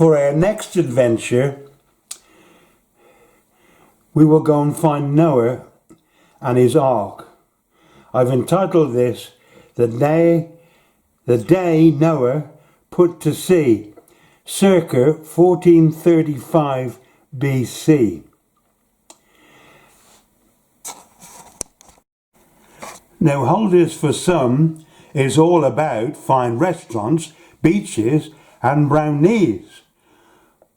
For our next adventure, we will go and find Noah and his ark. I've entitled this, The Day Noah Put to Sea, circa 1435 BC. Now, holidays for some is all about fine restaurants, beaches and brownies,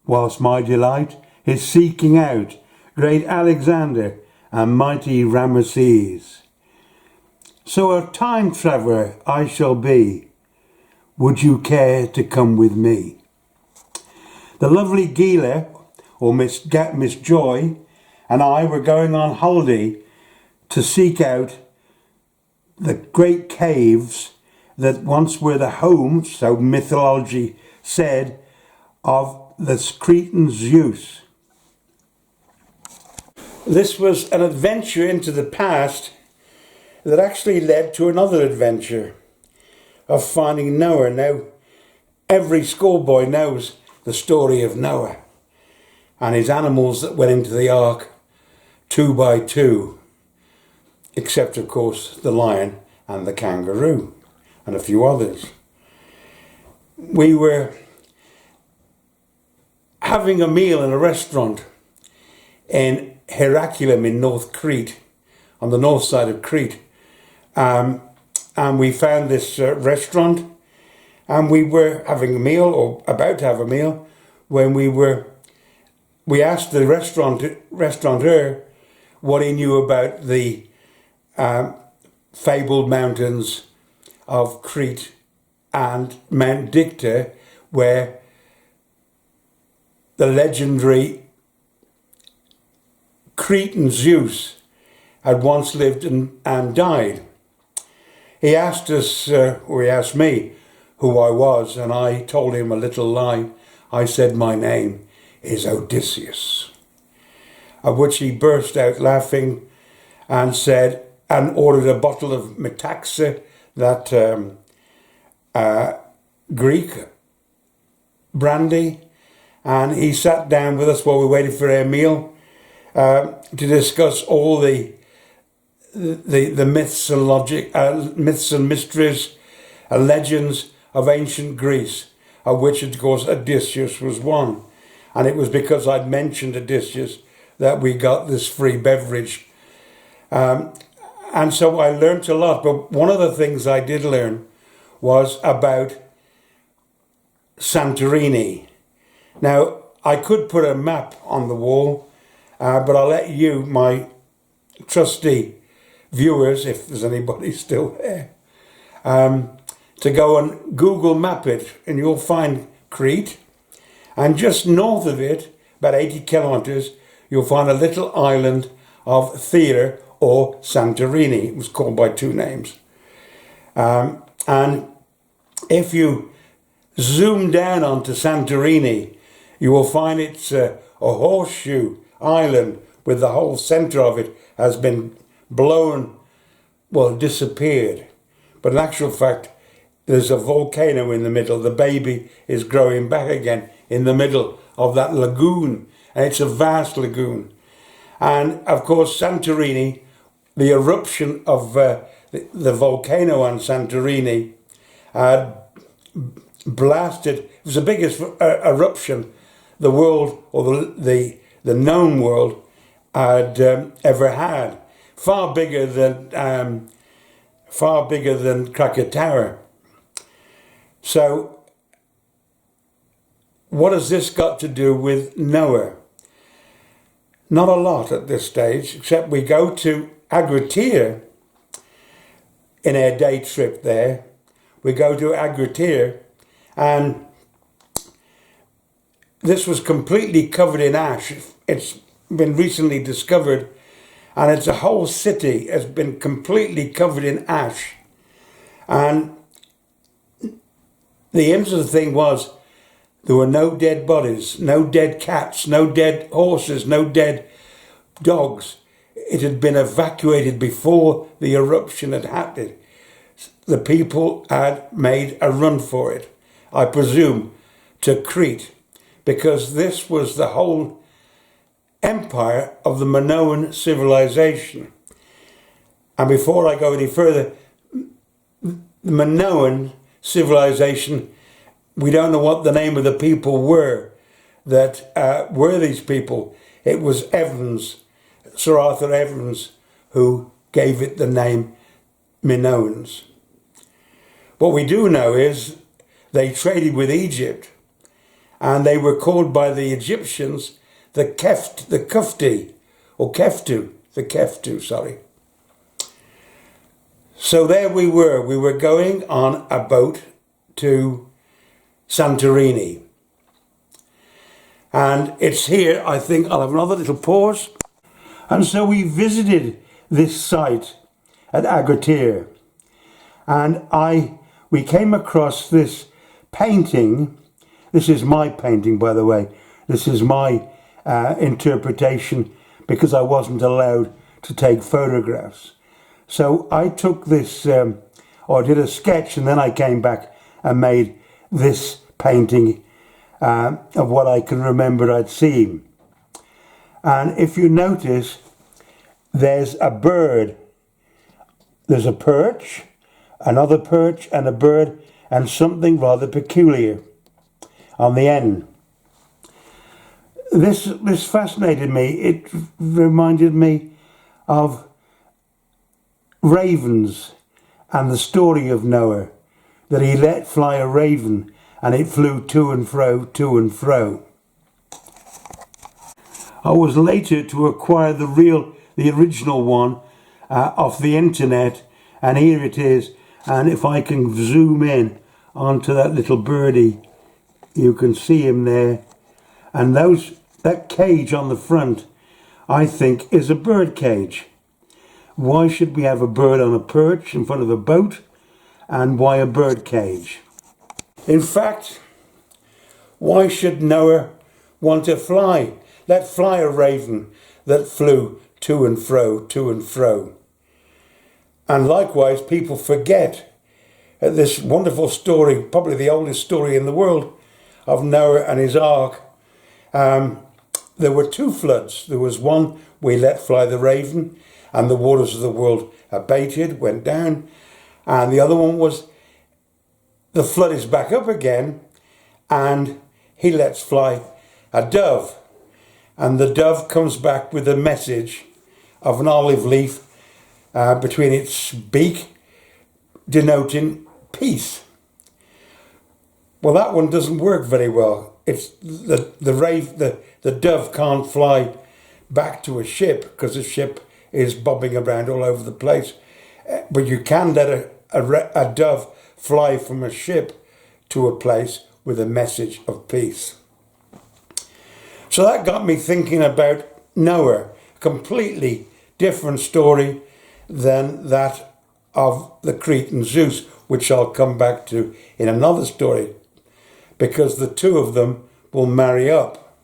whilst my delight is seeking out great Alexander and mighty Ramesses. So a time traveller I shall be. Would you care to come with me? The lovely Gila, or Miss Joy, and I were going on holiday to seek out the great caves that once were the home, so mythology said, of the Cretan Zeus. This was an adventure into the past that actually led to another adventure of finding Noah. Now, every schoolboy knows the story of Noah and his animals that went into the ark 2 by 2, except of course the lion and the kangaroo and a few others. We were having a meal in a restaurant in Heracleum in North Crete, on the north side of Crete, and we found this restaurant, and we were having a meal, or about to have a meal, when we asked the restaurateur what he knew about the fabled mountains of Crete and Mount Dicta, where the legendary Cretan Zeus had once lived and died. He asked us, or he asked me who I was, and I told him a little lie. I said my name is Odysseus, at which he burst out laughing and said, and ordered a bottle of metaxa, that Greek brandy, and he sat down with us while we waited for our meal to discuss all the myths and myths and mysteries and legends of ancient Greece, of which of course Odysseus was one. And it was because I'd mentioned Odysseus that we got this free beverage. And so I learnt a lot, but one of the things I did learn was about Santorini. Now, I could put a map on the wall, but I'll let you, my trusty viewers, if there's anybody still there, to go and Google map it, and you'll find Crete. And just north of it, about 80 kilometres, you'll find a little island of Thera, or Santorini. It was called by 2 names. And if you zoom down onto Santorini, you will find it's a horseshoe island with the whole centre of it has been blown, well, disappeared. But in actual fact, there's a volcano in the middle. The baby is growing back again in the middle of that lagoon. And it's a vast lagoon. And of course, Santorini, the eruption of the volcano on Santorini blasted. It was the biggest eruption the world, or the known world, had ever had. Far bigger than Krakatoa. So, what has this got to do with Noah? Not a lot at this stage, except we go to Agratea in our day trip there. We go to Agratea, and this was completely covered in ash. It's been recently discovered, and it's a whole city has been completely covered in ash. And the interesting thing was, there were no dead bodies, no dead cats, no dead horses, no dead dogs. It had been evacuated before the eruption had happened. The people had made a run for it, I presume, to Crete. because this was the whole empire of the Minoan civilization. And before I go any further, the Minoan civilization, we don't know what the name of the people were that were these people. It was Evans, Sir Arthur Evans, who gave it the name Minoans. What we do know is they traded with Egypt, and they were called by the Egyptians the Keftu, sorry. So there we were going on a boat to Santorini. And it's here, I think I'll have another little pause. And so we visited this site at Agadir, and we came across this painting. This is my painting, by the way. This is my interpretation, because I wasn't allowed to take photographs. So I took this, or did a sketch, and then I came back and made this painting of what I can remember I'd seen. And if you notice, there's a bird. There's a perch, another perch, and a bird, and something rather peculiar on the end. This fascinated me. It reminded me of ravens and the story of Noah, that he let fly a raven and it flew to and fro, to and fro. I was later to acquire the original one off the internet, and here it is. And if I can zoom in onto that little birdie, you can see him there. And that cage on the front, I think, is a bird cage. Why should we have a bird on a perch in front of a boat? And why a bird cage? In fact, why should Noah want to fly? Let fly a raven that flew to and fro, to and fro. And likewise, people forget this wonderful story, probably the oldest story in the world, of Noah and his ark. There were two floods. There was one where he let fly the raven and the waters of the world abated, went down. And the other one was the flood is back up again, and he lets fly a dove. And the dove comes back with a message of an olive leaf between its beak, denoting peace. Well, that one doesn't work very well. It's the dove can't fly back to a ship, because the ship is bobbing around all over the place. But you can let a dove fly from a ship to a place with a message of peace. So that got me thinking about Noah, a completely different story than that of the Cretan Zeus, which I'll come back to in another story, because the two of them will marry up.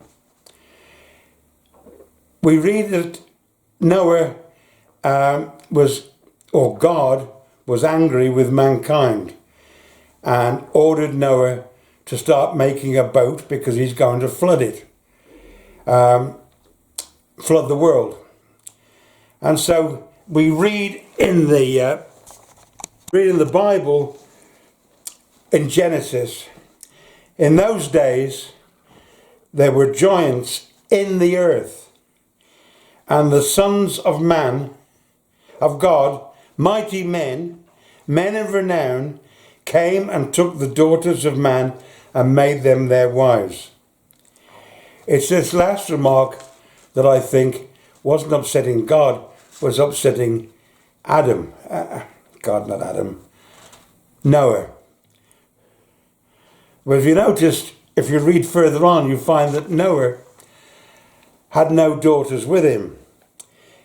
We read that Noah God was angry with mankind and ordered Noah to start making a boat, because he's going to flood it. Flood the world. And so we read in the Bible, in Genesis, in those days there were giants in the earth, and the sons of man, of God, mighty men of renown, came and took the daughters of man and made them their wives. It's this last remark that I think wasn't upsetting God, was upsetting Adam. God, not Adam. Noah. But if you noticed, if you read further on, you find that Noah had no daughters with him.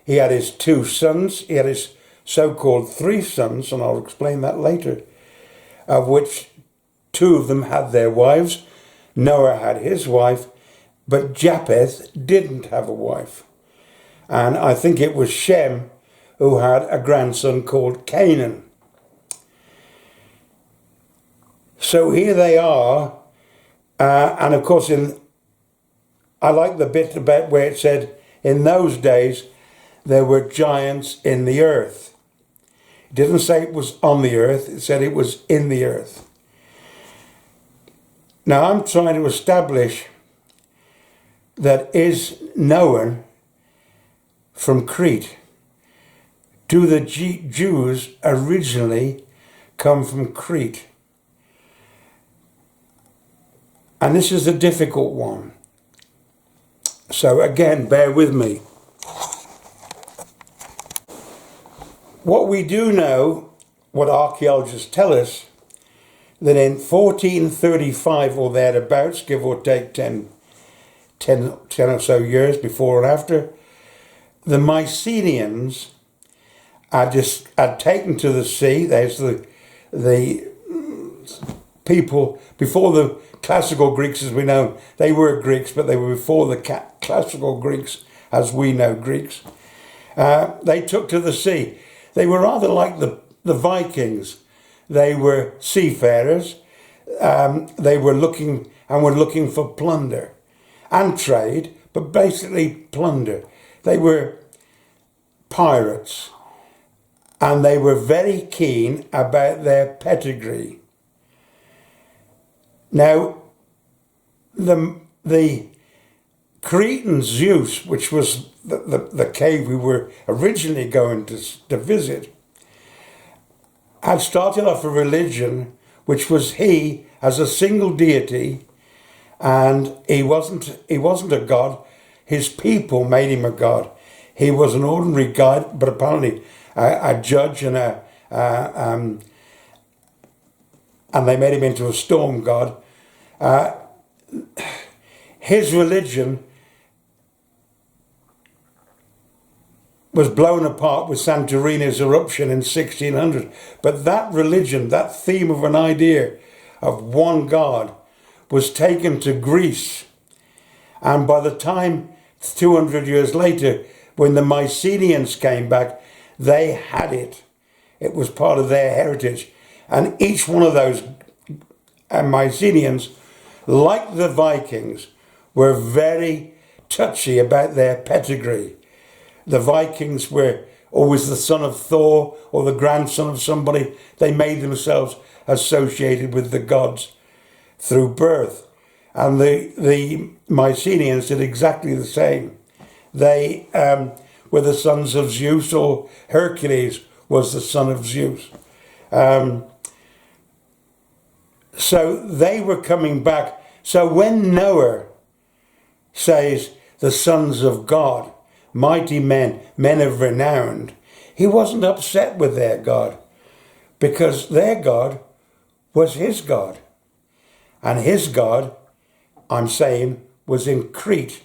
He had his two sons. He had his so-called three sons, and I'll explain that later, of which two of them had their wives. Noah had his wife, but Japheth didn't have a wife. And I think it was Shem who had a grandson called Canaan. So here they are, and of course in I like the bit about where it said, in those days, there were giants in the earth. It didn't say it was on the earth, it said it was in the earth. Now I'm trying to establish that is Noah from Crete? Do the Jews originally come from Crete? And this is a difficult one. So again, bear with me. What we do know, what archaeologists tell us, that in 1435 or thereabouts, give or take 10 or so years before and after, the Mycenaeans had taken to the sea. There's the people before the classical Greeks, as we know. They were Greeks, but they were before the classical Greeks, as we know Greeks. They took to the sea. They were rather like the Vikings. They were seafarers. They were looking for plunder and trade, but basically plunder. They were pirates, and they were very keen about their pedigree. Now, the Cretan Zeus, which was the cave we were originally going to visit, had started off a religion which was he as a single deity, and he wasn't a god. His people made him a god. He was an ordinary guy, but apparently a judge and they made him into a storm god. His religion was blown apart with Santorini's eruption in 1600. But that religion, that theme of an idea of one God, was taken to Greece. And by the time, 200 years later, when the Mycenaeans came back, they had it. It was part of their heritage. And each one of those Mycenaeans, like the Vikings, were very touchy about their pedigree. The Vikings were always the son of Thor or the grandson of somebody. They made themselves associated with the gods through birth. And the Mycenaeans did exactly the same. They were the sons of Zeus, or Hercules was the son of Zeus. So they were coming back. So when Noah says the sons of God, mighty men, men of renown, he wasn't upset with their God, because their God was his God. And his God, I'm saying, was in Crete.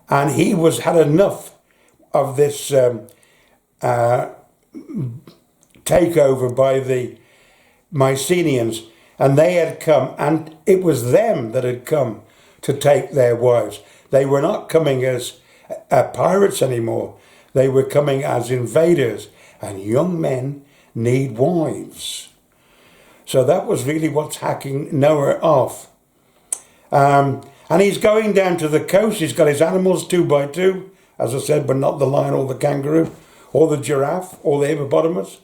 And he had enough of this takeover by the Mycenaeans. And they had come, and it was them that had come to take their wives. They were not coming as pirates anymore. They were coming as invaders, and young men need wives. So that was really what's hacking Noah off. And he's going down to the coast. He's got his animals 2 by 2, as I said, but not the lion or the kangaroo or the giraffe or the hippopotamus.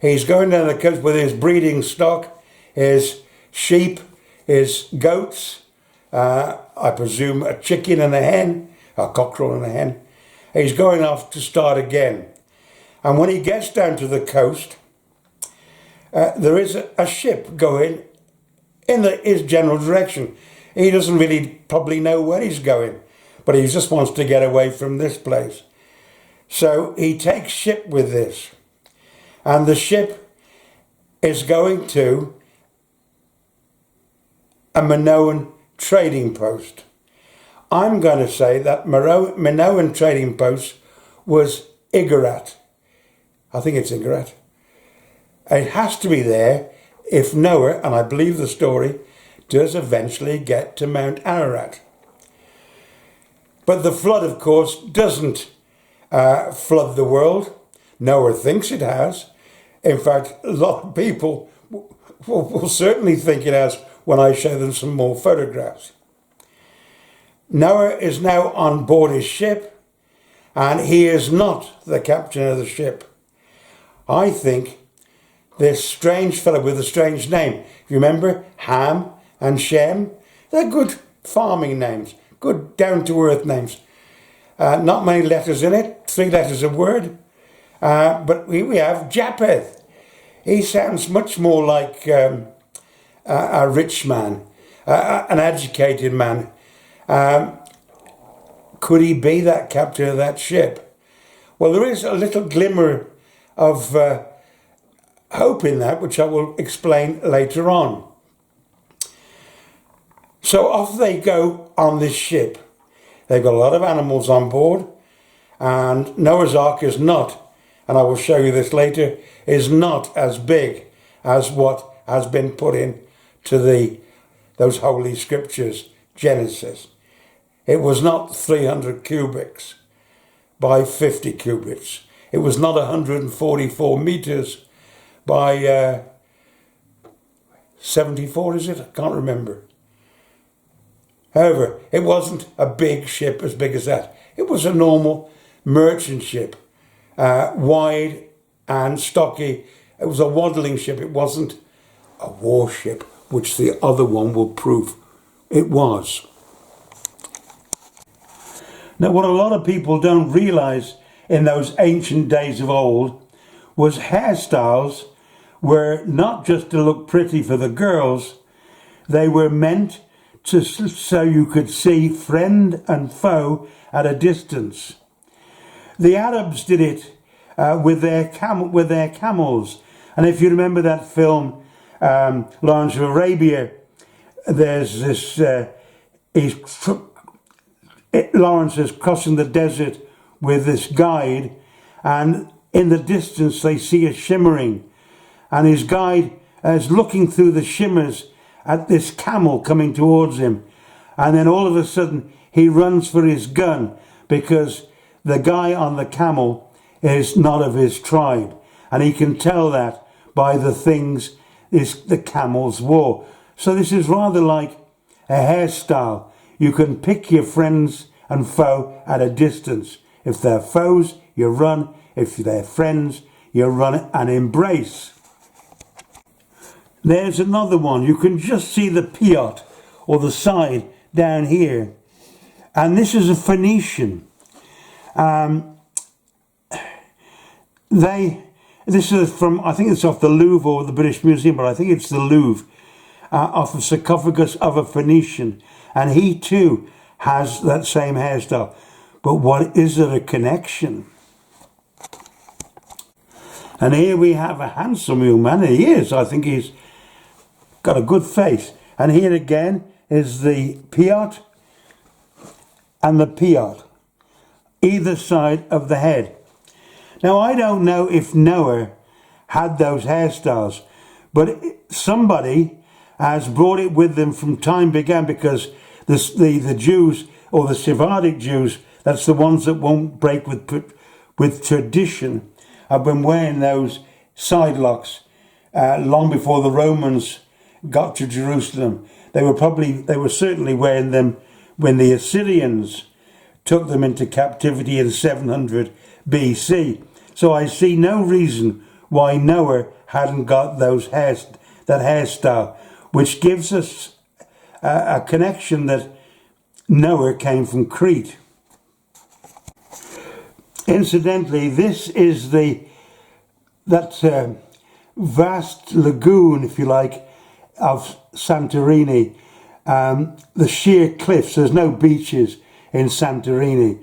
He's going down the coast with his breeding stock, his sheep, his goats, I presume a chicken and a hen, a cockerel and a hen. He's going off to start again. And when he gets down to the coast, there is a ship going in his general direction. He doesn't really probably know where he's going, but he just wants to get away from this place. So he takes ship with this. And the ship is going to a Minoan trading post. I'm going to say that Minoan trading post was Igarat. I think it's Igarat. It has to be there if Noah, and I believe the story, does eventually get to Mount Ararat. But the flood, of course, doesn't flood the world. Noah thinks it has. In fact, a lot of people will certainly think it has when I show them some more photographs. Noah is now on board his ship, and he is not the captain of the ship. I think this strange fellow with a strange name, you remember Ham and Shem? They're good farming names, good down-to-earth names. Not many letters in it, 3 letters a word. But we have Japheth. He sounds much more like a rich man, an educated man. Could he be that captain of that ship? Well, there is a little glimmer of hope in that, which I will explain later on. So off they go on this ship. They've got a lot of animals on board, and Noah's Ark is not, and I will show you this later, is not as big as what has been put in to those holy scriptures, Genesis. It was not 300 cubits by 50 cubits. It was not 144 meters by 74, is it? I can't remember. However, it wasn't a big ship as big as that. It was a normal merchant ship, wide and stocky. It was a waddling ship. It wasn't a warship, which the other one will prove it was. Now, what a lot of people don't realise in those ancient days of old was hairstyles were not just to look pretty for the girls, they were meant so you could see friend and foe at a distance. The Arabs did it with their camels, and if you remember that film, Lawrence of Arabia, there's this. Lawrence is crossing the desert with this guide, and in the distance they see a shimmering, and his guide is looking through the shimmers at this camel coming towards him, and then all of a sudden he runs for his gun because the guy on the camel is not of his tribe, and he can tell that by the things the camels wore. So this is rather like a hairstyle. You can pick your friends and foe at a distance. If they're foes, you run. If they're friends, you run and embrace. There's another one. You can just see the piot or the side down here. And this is a Phoenician. This is from, I think it's off the Louvre or the British Museum, but I think it's the Louvre, off the sarcophagus of a Phoenician. And he too has that same hairstyle. But what is there a connection? And here we have a handsome young man. He is. I think he's got a good face. And here again is the piot and the piot, either side of the head. Now, I don't know if Noah had those hairstyles, but somebody has brought it with them from time began, because the Jews, or the Sephardic Jews, that's the ones that won't break with tradition, have been wearing those side locks long before the Romans got to Jerusalem. They were certainly wearing them when the Assyrians took them into captivity in 700 BC. So I see no reason why Noah hadn't got that hairstyle, which gives us a connection that Noah came from Crete. Incidentally, this is that vast lagoon, if you like, of Santorini. The sheer cliffs. There's no beaches in Santorini.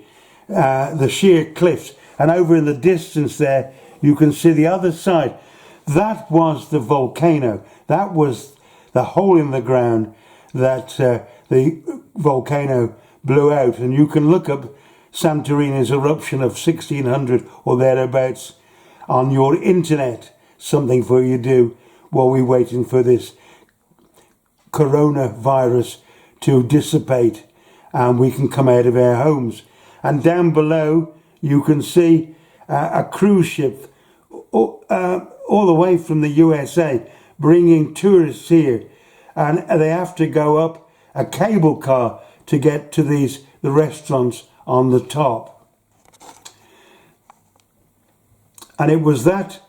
The sheer cliffs, and over in the distance there, you can see the other side. That was the volcano. That was the hole in the ground that the volcano blew out, and you can look up Santorini's eruption of 1600 or thereabouts on your internet. Something for you to do while we're waiting for this coronavirus to dissipate and we can come out of our homes. And down below you can see a cruise ship all the way from the USA bringing tourists here, and they have to go up a cable car to get to the restaurants on the top. And it was that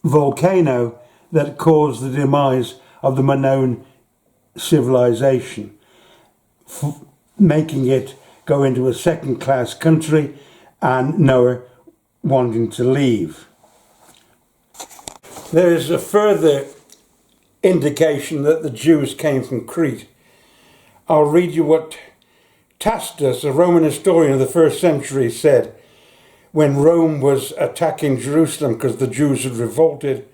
volcano that caused the demise of the Minoan civilization, making it go into a second-class country and Noah wanting to leave. There is a further indication that the Jews came from Crete. I'll read you what Tacitus, a Roman historian of the 1st century, said when Rome was attacking Jerusalem because the Jews had revolted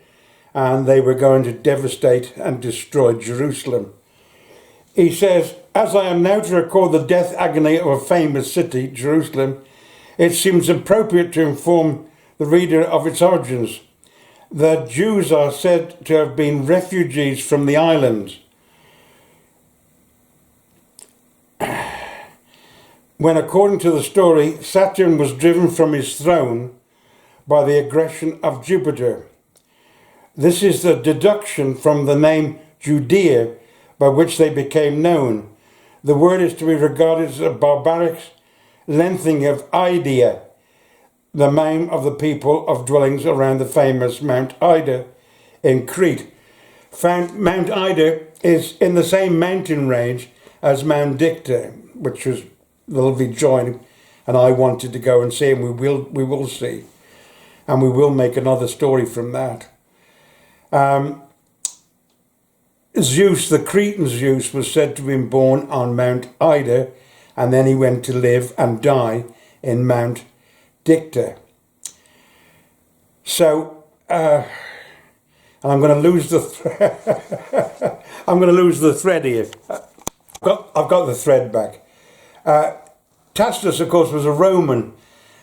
and they were going to devastate and destroy Jerusalem. He says, "As I am now to record the death agony of a famous city, Jerusalem, it seems appropriate to inform the reader of its origins. The Jews are said to have been refugees from the islands. When, according to the story, Saturn was driven from his throne by the aggression of Jupiter. This is the deduction from the name Judea by which they became known. The word is to be regarded as a barbaric lengthening of Idea, the name of the people of dwellings around the famous Mount Ida in Crete. Mount Ida is in the same mountain range as Mount Dicta, which was the lovely joint, and I wanted to go and see, and we will see, and we will make another story from that. Zeus, the Cretan Zeus, was said to have been born on Mount Ida, and then he went to live and die in Mount Dicta. So, and I'm going to lose the I'm going to lose the thread here. I've got the thread back. Tacitus, of course, was a Roman,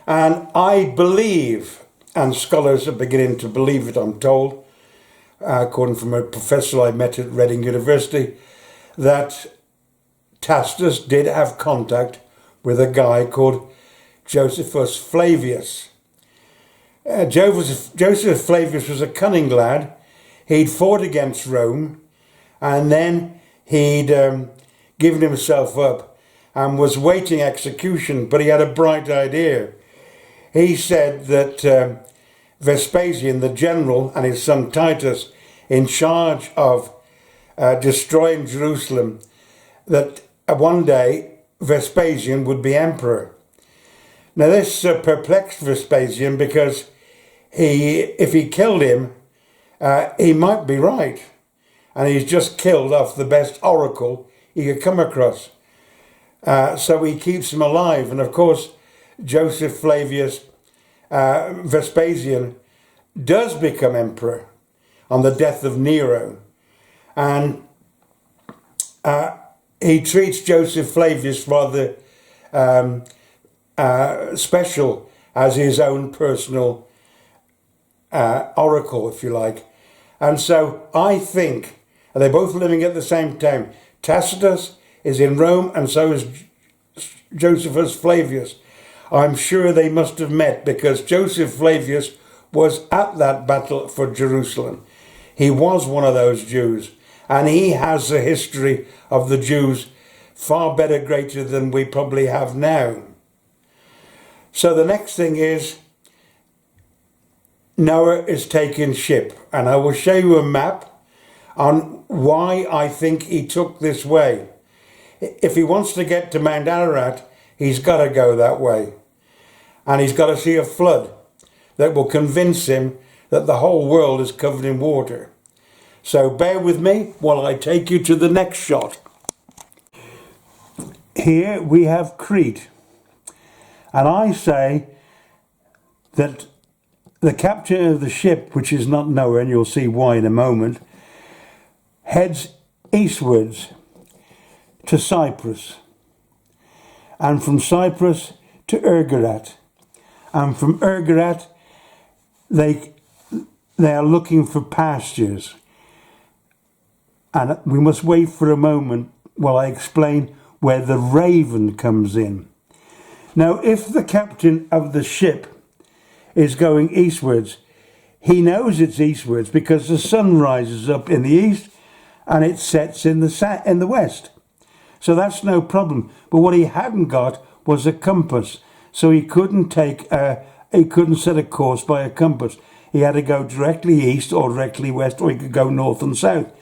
and I believe, and scholars are beginning to believe it, I'm told, according from a professor I met at Reading University, that Tacitus did have contact with a guy called Josephus Flavius. Joseph Flavius was a cunning lad. He'd fought against Rome, and then he'd given himself up and was waiting execution, but he had a bright idea. He said that Vespasian, the general, and his son Titus, in charge of destroying Jerusalem, that one day Vespasian would be emperor. Now this perplexed Vespasian because if he killed him, he might be right. And he's just killed off the best oracle he could come across. So he keeps him alive. And of course, Joseph Flavius Vespasian does become emperor on the death of Nero. And he treats Joseph Flavius rather special as his own personal oracle, if you like. And so I think, and they're both living at the same time, Tacitus is in Rome and so is Josephus Flavius. I'm sure they must have met because Joseph Flavius was at that battle for Jerusalem. He was one of those Jews, and he has a history of the Jews far better, greater than we probably have now. So the next thing is Noah is taking ship, and I will show you a map on why I think he took this way. If he wants to get to Mount Ararat, he's got to go that way. And he's got to see a flood that will convince him that the whole world is covered in water. So bear with me while I take you to the next shot. Here we have Crete. And I say that the captain of the ship, which is not Noah, and you'll see why in a moment, heads eastwards to Cyprus, and from Cyprus to Urgarat, and from Urgarat they are looking for pastures. And we must wait for a moment while I explain where the raven comes in. Now, if the captain of the ship is going eastwards, he knows it's eastwards because the sun rises up in the east and it sets in the west. So that's no problem. But what he hadn't got was a compass. So he couldn't he couldn't set a course by a compass. He had to go directly east or directly west, or he could go north and south,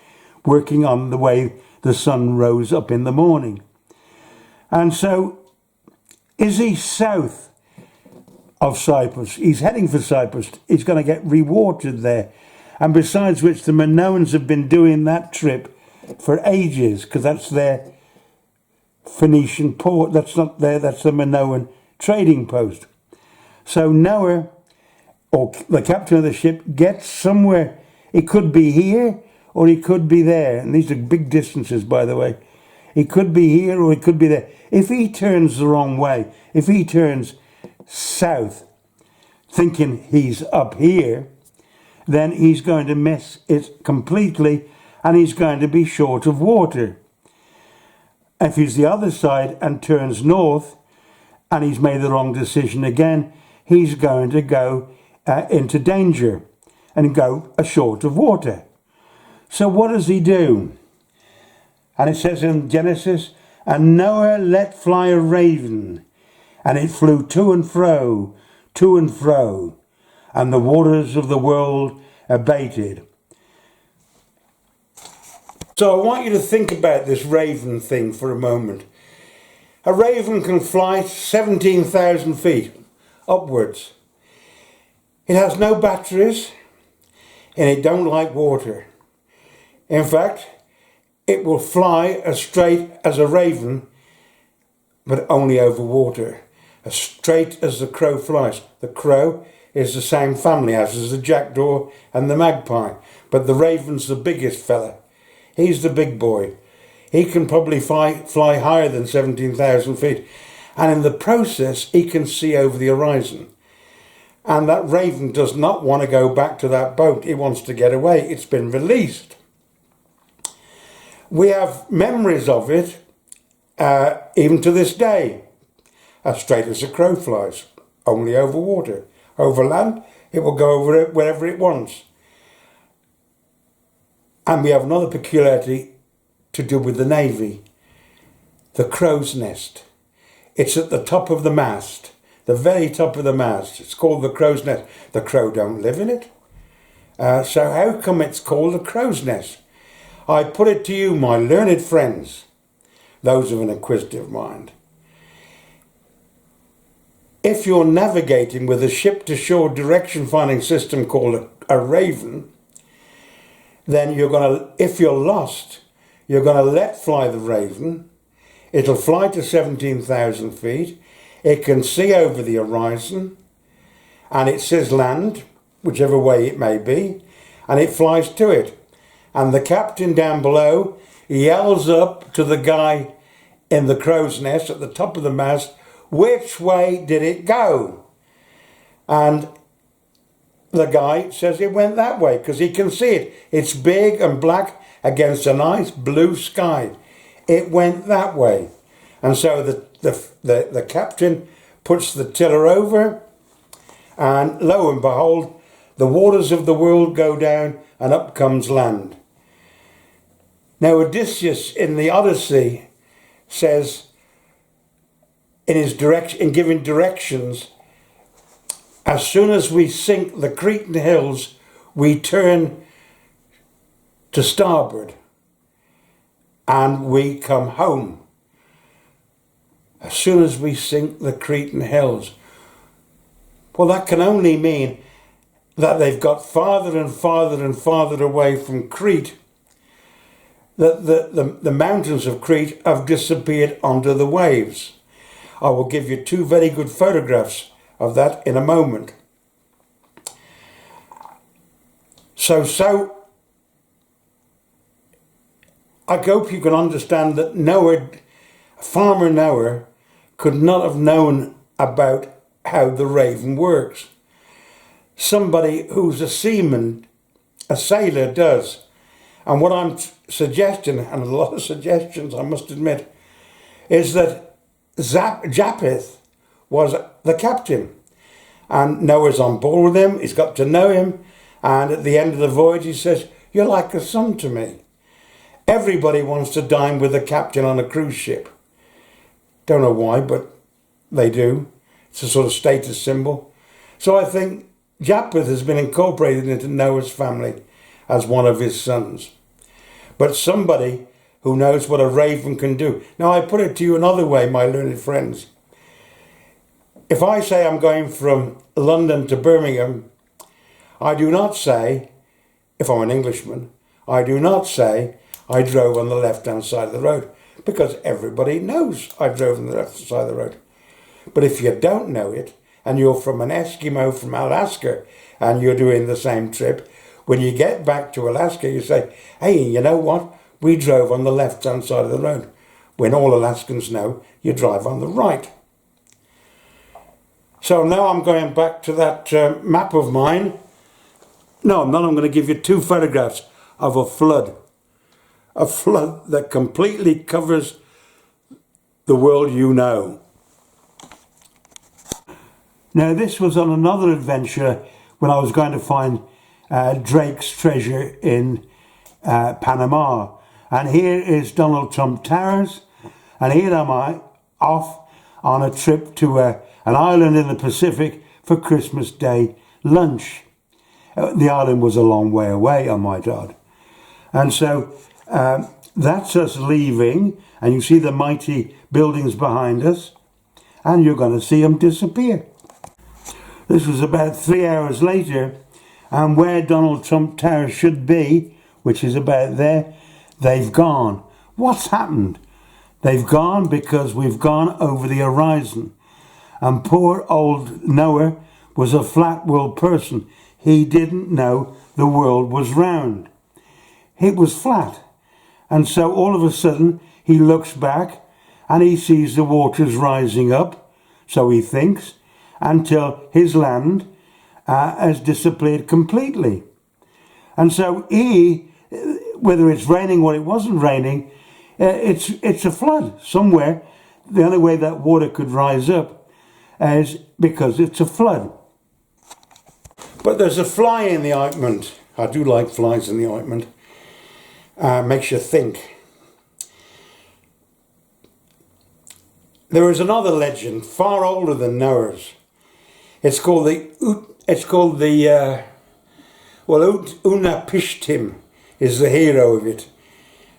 working on the way the sun rose up in the morning. And so, is he south of Cyprus? He's heading for Cyprus. He's going to get rewatered there. And besides which, the Minoans have been doing that trip for ages, because that's their Phoenician port. That's not there, that's the Minoan trading post. So Noah, or the captain of the ship, gets somewhere. It could be here or he could be there. And these are big distances, by the way. He could be here or he could be there. If he turns the wrong way, if he turns south, thinking he's up here, then he's going to miss it completely and he's going to be short of water. If he's the other side and turns north and he's made the wrong decision again, he's going to go into danger and go short of water. So what does he do? And it says in Genesis, and Noah let fly a raven, and it flew to and fro, and the waters of the world abated. So I want you to think about this raven thing for a moment. A raven can fly 17,000 feet upwards. It has no batteries and it don't like water. In fact, it will fly as straight as a raven, but only over water. As straight as the crow flies. The crow is the same family as the jackdaw and the magpie, but the raven's the biggest fella. He's the big boy. He can probably fly higher than 17,000 feet. And in the process, he can see over the horizon. And that raven does not want to go back to that boat. He wants to get away. It's been released. We have memories of it, even to this day. As straight as a crow flies, only over water. Over land, it will go over it wherever it wants. And we have another peculiarity to do with the Navy. The crow's nest. It's at the top of the mast. The very top of the mast. It's called the crow's nest. The crow don't live in it. So how come it's called the crow's nest? I put it to you, my learned friends, those of an inquisitive mind. If you're navigating with a ship-to-shore direction-finding system called a Raven, then if you're lost, you're going to let fly the Raven. It'll fly to 17,000 feet. It can see over the horizon, and it says land, whichever way it may be, and it flies to it. And the captain down below yells up to the guy in the crow's nest at the top of the mast, which way did it go? And the guy says it went that way because he can see it. It's big and black against a nice blue sky. It went that way. And so the captain puts the tiller over, and lo and behold, the waters of the world go down and up comes land. Now Odysseus in the Odyssey says, in giving directions, as soon as we sink the Cretan hills, we turn to starboard and we come home. As soon as we sink the Cretan hills. Well, that can only mean that they've got farther and farther and farther away from Crete, that the mountains of Crete have disappeared under the waves. I will give you two very good photographs of that in a moment. So I hope you can understand that Farmer Noah could not have known about how the Raven works. Somebody who's a seaman, a sailor, does. And what I'm suggesting, and a lot of suggestions I must admit, is that Japheth was the captain. And Noah's on board with him, he's got to know him, and at the end of the voyage he says, "You're like a son to me." Everybody wants to dine with the captain on a cruise ship. Don't know why, but they do. It's a sort of status symbol. So I think Japheth has been incorporated into Noah's family as one of his sons. But somebody who knows what a raven can do. Now I put it to you another way, my learned friends. If I say I'm going from London to Birmingham, I do not say, if I'm an Englishman, I do not say I drove on the left-hand side of the road, because everybody knows I drove on the left side of the road. But if you don't know it, and you're from an Eskimo from Alaska, and you're doing the same trip, when you get back to Alaska, you say, hey, you know what? We drove on the left-hand side of the road. When all Alaskans know you drive on the right. So now I'm going back to that map of mine. No, I'm not. I'm going to give you two photographs of a flood. A flood that completely covers the world you know. Now this was on another adventure when I was going to find Drake's treasure in Panama. And here is Donald Trump Towers. And here am I off on a trip to an island in the Pacific for Christmas Day lunch. The island was a long way away, I might add. And so that's us leaving, and you see the mighty buildings behind us, and you're going to see them disappear. This was about 3 hours later, and where Donald Trump Tower should be, which is about there, they've gone. What's happened? They've gone because we've gone over the horizon. And poor old Noah was a flat-willed person. He didn't know the world was round. It was flat. And so all of a sudden he looks back and he sees the waters rising up, so he thinks, until his land has disappeared completely. And so he, whether it's raining or it wasn't raining, it's a flood somewhere. The only way that water could rise up is because it's a flood. But there's a fly in the ointment. I do like flies in the ointment. Makes you think. There is another legend far older than Noah's. It's called Unapishtim is the hero of it,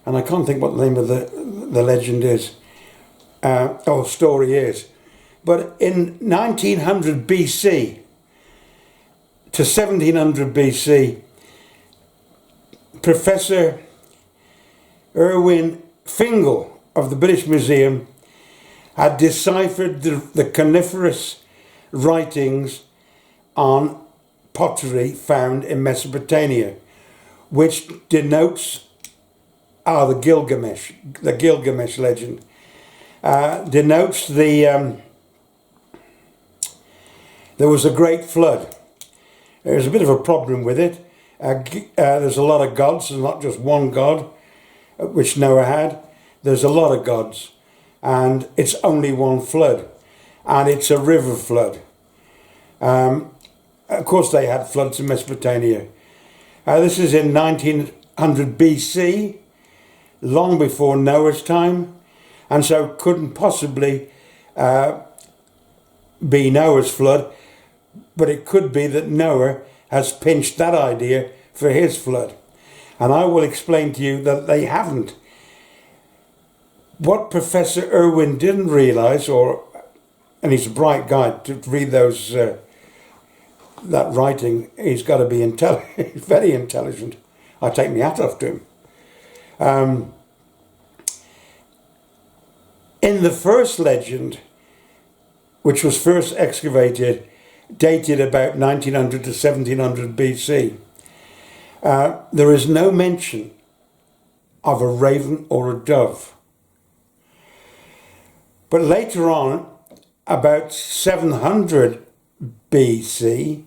and I can't think what the name of the legend is, or story is. But in 1900 BC to 1700 BC, Professor Erwin Fingal of the British Museum had deciphered the coniferous writings on pottery found in Mesopotamia, which denotes the Gilgamesh legend, denotes there was a great flood. There's a bit of a problem with it. There's a lot of gods, and not just one god, which Noah had. There's a lot of gods, and it's only one flood, and it's a river flood. Of course they had floods in Mesopotamia. This is in 1900 BC, long before Noah's time, and so couldn't possibly be Noah's flood, but it could be that Noah has pinched that idea for his flood. And I will explain to you that they haven't. What Professor Irwin didn't realise, and he's a bright guy to read those that writing, he's got to be very intelligent. I take my hat off to him. In the first legend, which was first excavated, dated about 1900 to 1700 BC, there is no mention of a raven or a dove. But later on, about 700 BC,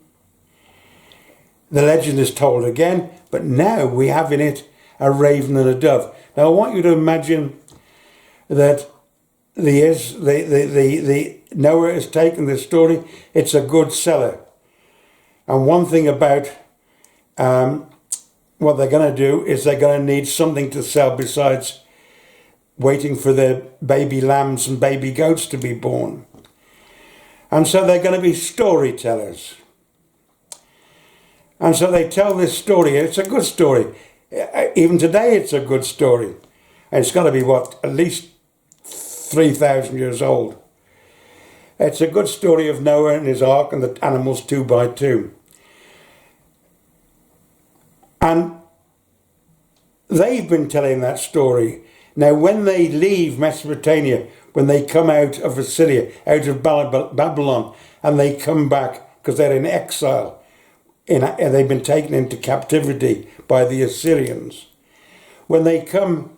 the legend is told again, but now we have in it a raven and a dove. Now I want you to imagine that Noah has taken this story, it's a good seller. And one thing about what they're going to do is they're going to need something to sell besides waiting for their baby lambs and baby goats to be born. And so they're going to be storytellers. And so they tell this story. It's a good story. Even today it's a good story. And it's got to be, at least 3,000 years old. It's a good story of Noah and his ark and the animals 2 by 2. And they've been telling that story. Now, when they leave Mesopotamia, when they come out of Assyria, out of Babylon, and they come back because they're in exile, they've been taken into captivity by the Assyrians. When they come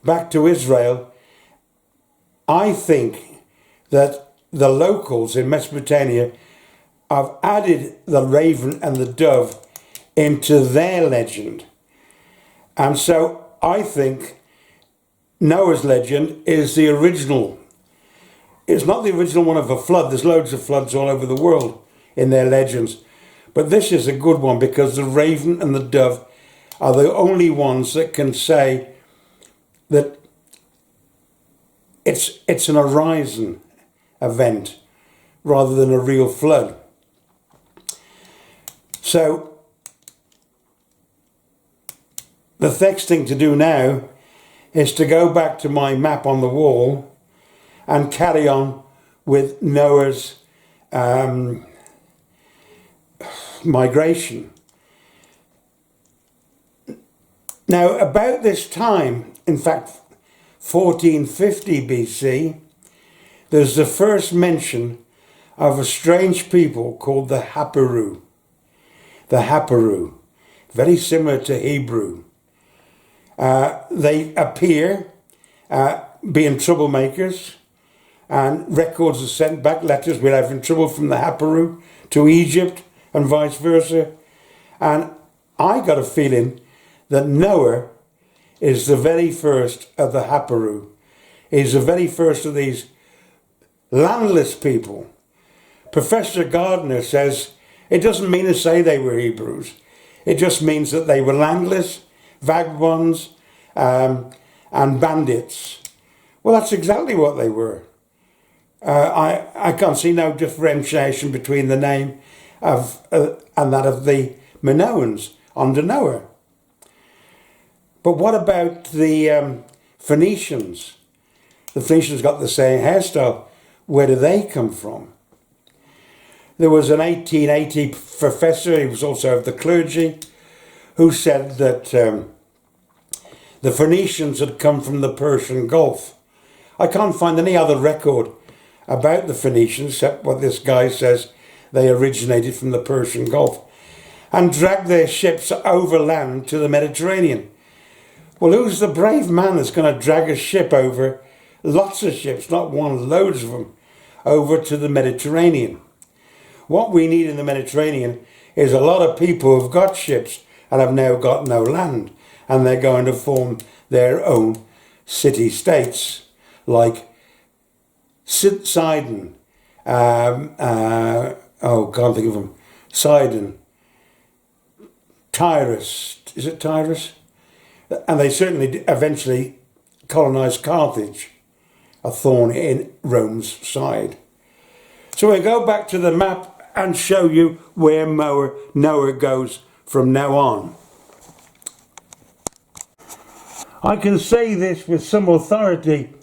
back to Israel, I think that the locals in Mesopotamia have added the raven and the dove into their legend. And so I think Noah's legend is the original. It's not the original one of a flood. There's loads of floods all over the world in their legends. But this is a good one because the raven and the dove are the only ones that can say that it's an horizon event rather than a real flood. So the next thing to do now is to go back to my map on the wall and carry on with Noah's migration. Now, about this time, in fact, 1450 BC, there's the first mention of a strange people called the Haparu. The Haparu, very similar to Hebrew. They appear being troublemakers, and records are sent back, letters, we're having trouble from the Haparu to Egypt and vice versa. And I got a feeling that Noah is the very first of the Haparu. He's the very first of these landless people. Professor Gardner says it doesn't mean to say they were Hebrews. It just means that they were landless, vagabonds, and bandits. Well, that's exactly what they were. I can't see no differentiation between the name of and that of the Minoans under Noah. But what about the Phoenicians? The Phoenicians got the same hairstyle. Where do they come from? There was an 1880 professor, he was also of the clergy, who said that the Phoenicians had come from the Persian Gulf. I can't find any other record about the Phoenicians except what this guy says they originated from the Persian Gulf and dragged their ships overland to the Mediterranean. Well, who's the brave man that's going to drag a ship over, lots of ships, not one, loads of them, over to the Mediterranean? What we need in the Mediterranean is a lot of people who've got ships and have now got no land, and they're going to form their own city-states, like Sidon, can't think of them, Sidon, Tyrus, is it Tyrus? And they certainly eventually colonised Carthage, a thorn in Rome's side. So we'll go back to the map and show you where Noah goes from now on. I can say this with some authority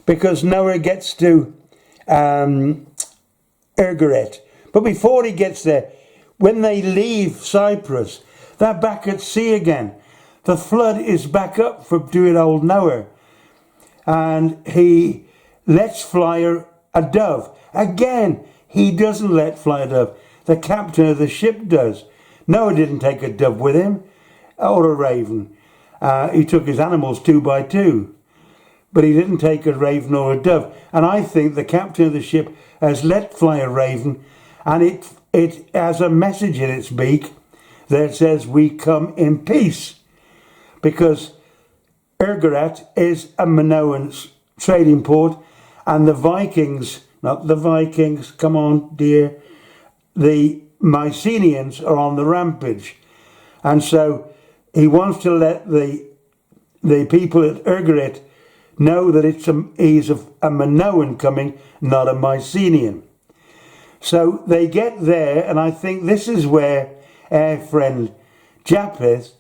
because Noah gets to Ergaret. But before he gets there, when they leave Cyprus, they're back at sea again. The flood is back up for doing old Noah. And he lets fly a dove. Again, he doesn't let fly a dove. The captain of the ship does. Noah didn't take a dove with him, or a raven. He took his animals 2 by 2. But he didn't take a raven or a dove. And I think the captain of the ship has let fly a raven, and it has a message in its beak that says, "We come in peace." Because Ergaret is a Minoan trading port, and the Vikings, not the Vikings, come on dear, the Mycenaeans are on the rampage. And so he wants to let the people at Ugarit know that he's a Minoan coming, not a Mycenaean. So they get there, and I think this is where our friend Japheth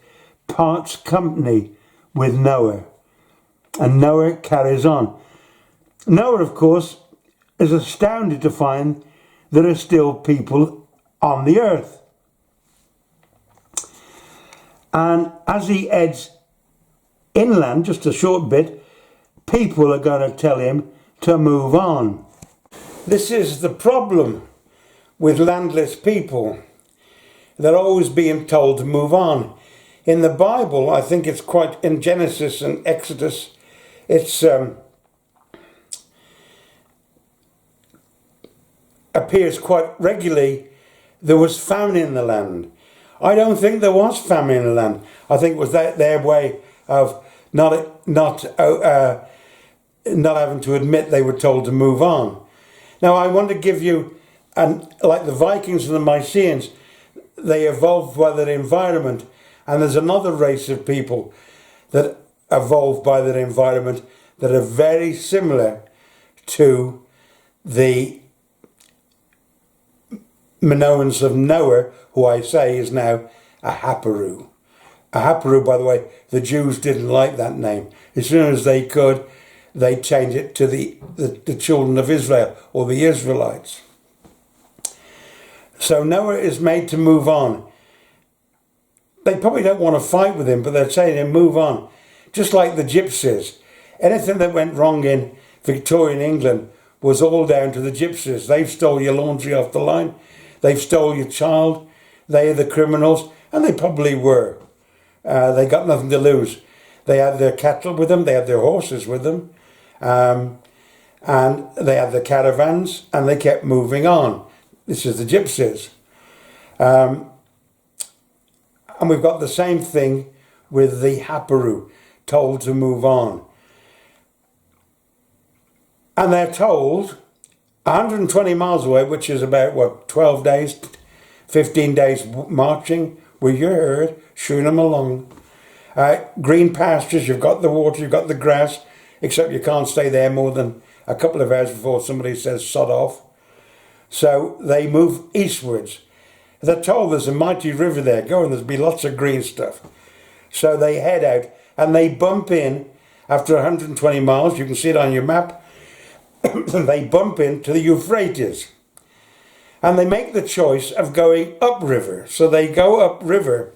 parts company with Noah. And Noah carries on. Noah, of course, is astounded to find there are still people on the earth. And as he heads inland, just a short bit, people are going to tell him to move on. This is the problem with landless people. They're always being told to move on. In the Bible, I think it's quite, in Genesis and Exodus, it's appears quite regularly, there was famine in the land. I don't think there was famine in the land. I think it was their way of not having to admit they were told to move on. Now, I want to give you, like the Vikings and the Mycenaeans, they evolved by their environment, and there's another race of people that evolved by their environment that are very similar to the Minoans of Noah, who I say is now a Haparu. A Haparu, by the way, the Jews didn't like that name. As soon as they could, they changed it to the children of Israel, or the Israelites. So Noah is made to move on. They probably don't want to fight with him, but they're saying to him, move on. Just like the gypsies. Anything that went wrong in Victorian England was all down to the gypsies. They've stole your laundry off the line. They've stole your child. They are the criminals, and they probably were. They got nothing to lose. They had their cattle with them. They had their horses with them. And they had the caravans, and they kept moving on. This is the gypsies. And we've got the same thing with the Haparu, told to move on. And they're told 120 miles away, which is about, 12 days, 15 days marching with your herd, shooing them along. Green pastures, you've got the water, you've got the grass, except you can't stay there more than a couple of hours before somebody says sod off. So they move eastwards. They're told there's a mighty river there going, there'll be lots of green stuff. So they head out and they bump in after 120 miles, you can see it on your map, they bump into the Euphrates. And they make the choice of going upriver. So they go upriver.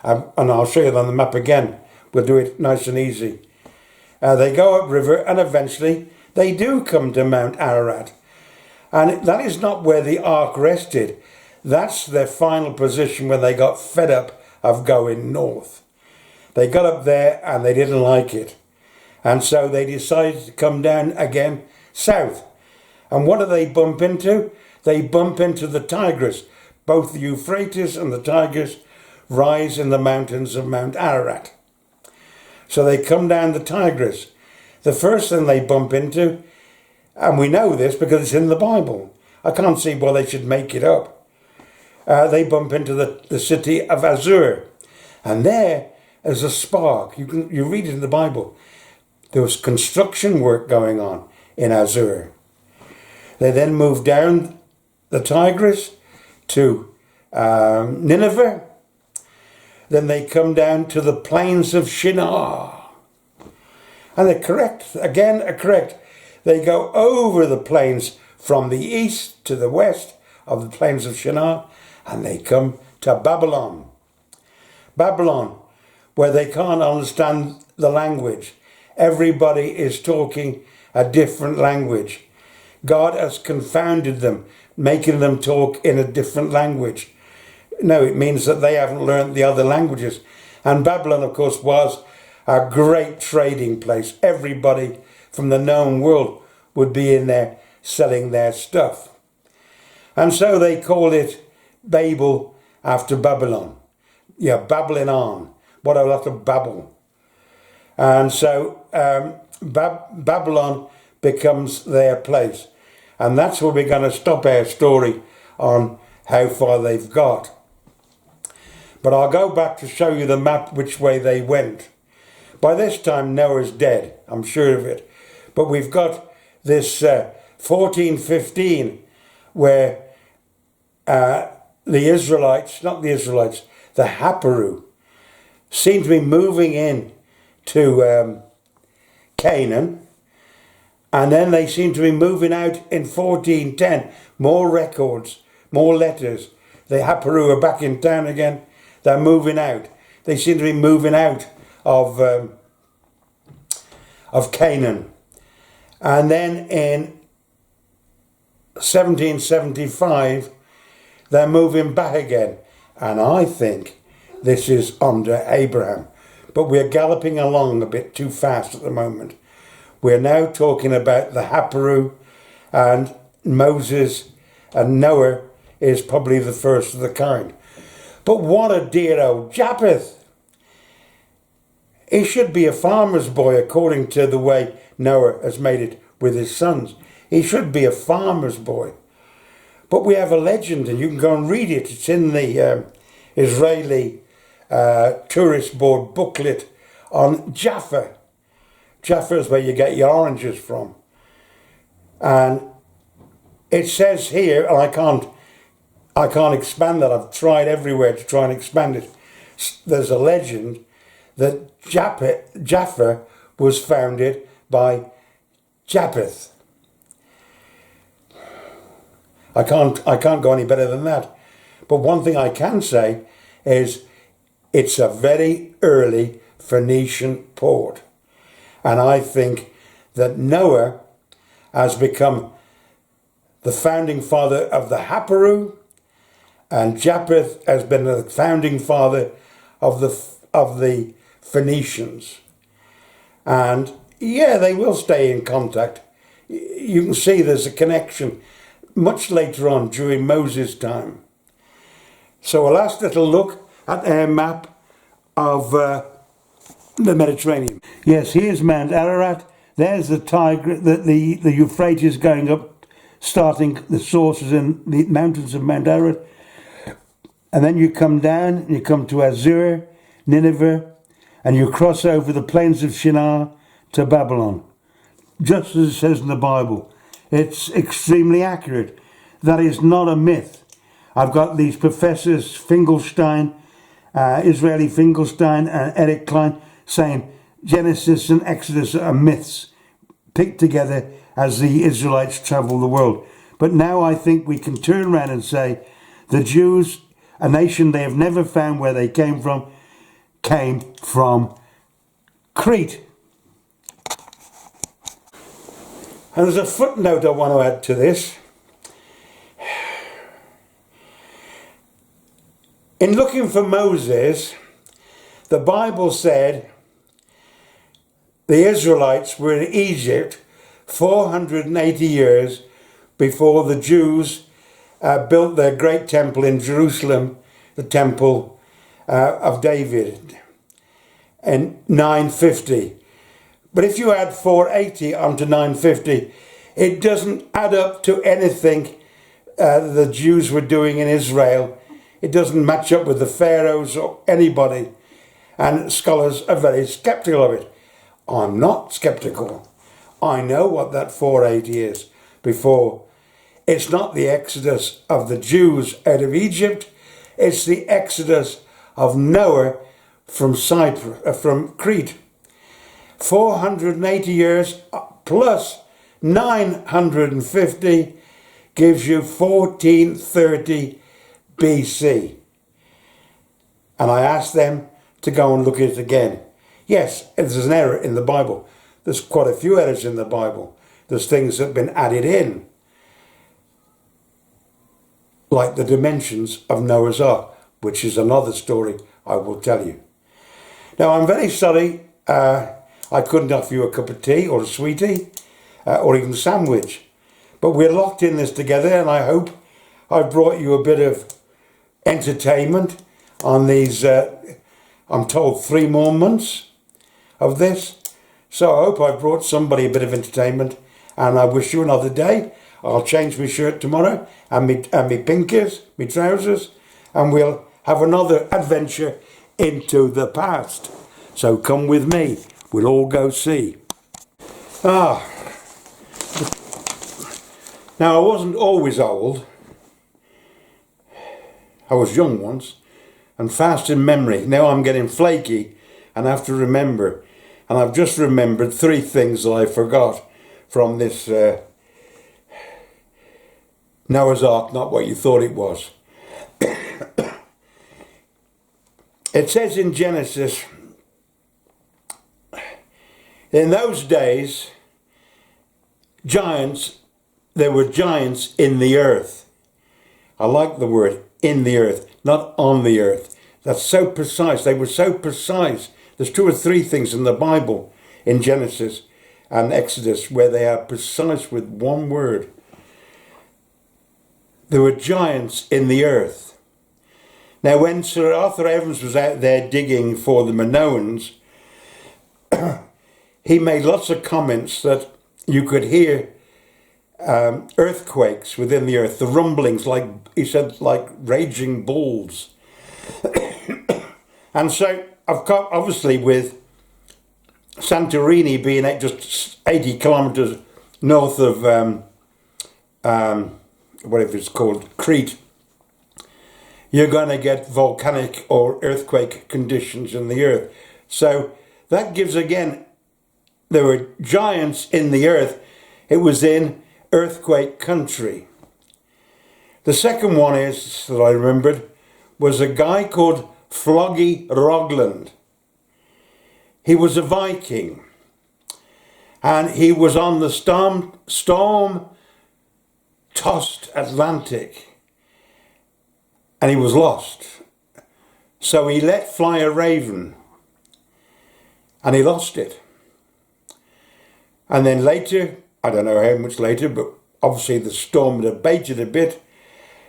And I'll show you on the map again. We'll do it nice and easy. They go upriver and eventually they do come to Mount Ararat. And that is not where the ark rested. That's their final position when they got fed up of going north. They got up there and they didn't like it. And so they decided to come down again south. And what do they bump into? They bump into the Tigris. Both the Euphrates and the Tigris rise in the mountains of Mount Ararat. So they come down the Tigris. The first thing they bump into, and we know this because it's in the Bible. I can't see why they should make it up. They bump into the city of Azur. And there is a spark. You read it in the Bible. There was construction work going on in Azur. They then moved down the Tigris to Nineveh. Then they come down to the plains of Shinar. And they're correct. Again, are correct. They go over the plains from the east to the west of the plains of Shinar, and they come to Babylon. Babylon, where they can't understand the language. Everybody is talking a different language. God has confounded them, making them talk in a different language. No, it means that they haven't learned the other languages. And Babylon, of course, was a great trading place. Everybody from the known world would be in there selling their stuff. And so they call it Babel after Babylon. Yeah, babbling on. What a lot of babble. And so Babylon becomes their place. And that's where we're going to stop our story on how far they've got. But I'll go back to show you the map which way they went. By this time Noah's dead, I'm sure of it. But we've got this 1415 where the Haparu seem to be moving in to Canaan, and then they seem to be moving out in 1410. More records, more letters. The Haparu are back in town again. They're moving out. They seem to be moving out of Canaan. And then in 1775, they're moving back again. And I think this is under Abraham. But we're galloping along a bit too fast at the moment. We're now talking about the Haparu, and Moses and Noah is probably the first of the kind. But what a dear old Japheth. He should be a farmer's boy according to the way Noah has made it with his sons. He should be a farmer's boy. But we have a legend, and you can go and read it. It's in the Israeli tourist board booklet on Jaffa. Jaffa is where you get your oranges from. And it says here, and I can't expand that. I've tried everywhere to try and expand it. There's a legend that Jaffa was founded by Japheth. I can't go any better than that. But one thing I can say is it's a very early Phoenician port. And I think that Noah has become the founding father of the Haparu, and Japheth has been the founding father of the Phoenicians. And yeah, they will stay in contact. You can see there's a connection much later on during Moses' time. So a last little look at their map of the Mediterranean. Yes, here's Mount Ararat. There's the Tigris, the Euphrates going up, starting the sources in the mountains of Mount Ararat. And then you come down, and you come to Azur, Nineveh, and you cross over the plains of Shinar to Babylon. Just as it says in the Bible. It's extremely accurate. That is not a myth. I've got these professors, Finkelstein, Israeli Finkelstein and Eric Klein, saying Genesis and Exodus are myths picked together as the Israelites travel the world. But now I think we can turn around and say the Jews, a nation they have never found where they came from Crete. And there's a footnote I want to add to this. In looking for Moses, the Bible said the Israelites were in Egypt 480 years before the Jews built their great temple in Jerusalem, the temple of David, in 950. But if you add 480 onto 950, it doesn't add up to anything the Jews were doing in Israel. It doesn't match up with the pharaohs or anybody. And scholars are very skeptical of it. I'm not skeptical. I know what that 480 is before. It's not the exodus of the Jews out of Egypt. It's the exodus of Noah from Crete. 480 years plus 950 gives you 1430 BC. And I asked them to go and look at it again. Yes, there's an error in the Bible. There's quite a few errors in the Bible. There's things that have been added in, like the dimensions of Noah's Ark, which is another story I will tell you. Now, I'm very sorry I couldn't offer you a cup of tea or a sweetie or even a sandwich. But we're locked in this together, and I hope I've brought you a bit of entertainment on these, I'm told, 3 more months of this. So I hope I've brought somebody a bit of entertainment, and I wish you another day. I'll change my shirt tomorrow and me pinkies, me trousers, and we'll have another adventure into the past. So come with me, we'll all go see. Now I wasn't always old. I was young once and fast in memory. Now I'm getting flaky and have to remember. And I've just remembered 3 things that I forgot from this Noah's Ark, not what you thought it was. It says in Genesis, in those days, there were giants in the earth. I like the word in the earth, not on the earth. That's so precise. They were so precise. There's 2 or 3 things in the Bible, in Genesis and Exodus, where they are precise with one word. There were giants in the earth. Now, when Sir Arthur Evans was out there digging for the Minoans, he made lots of comments that you could hear earthquakes within the earth, the rumblings, like he said, like raging bulls. And so, obviously, with Santorini being just 80 kilometres north of whatever it's called, Crete, you're going to get volcanic or earthquake conditions in the earth. So that gives, again, there were giants in the earth. It was in earthquake country. The second one is, that I remembered, was a guy called Floggy Rogland. He was a Viking, and he was on the storm-tossed Atlantic, and he was lost. So he let fly a raven, and he lost it. And then later, I don't know how much later, but obviously the storm had abated a bit,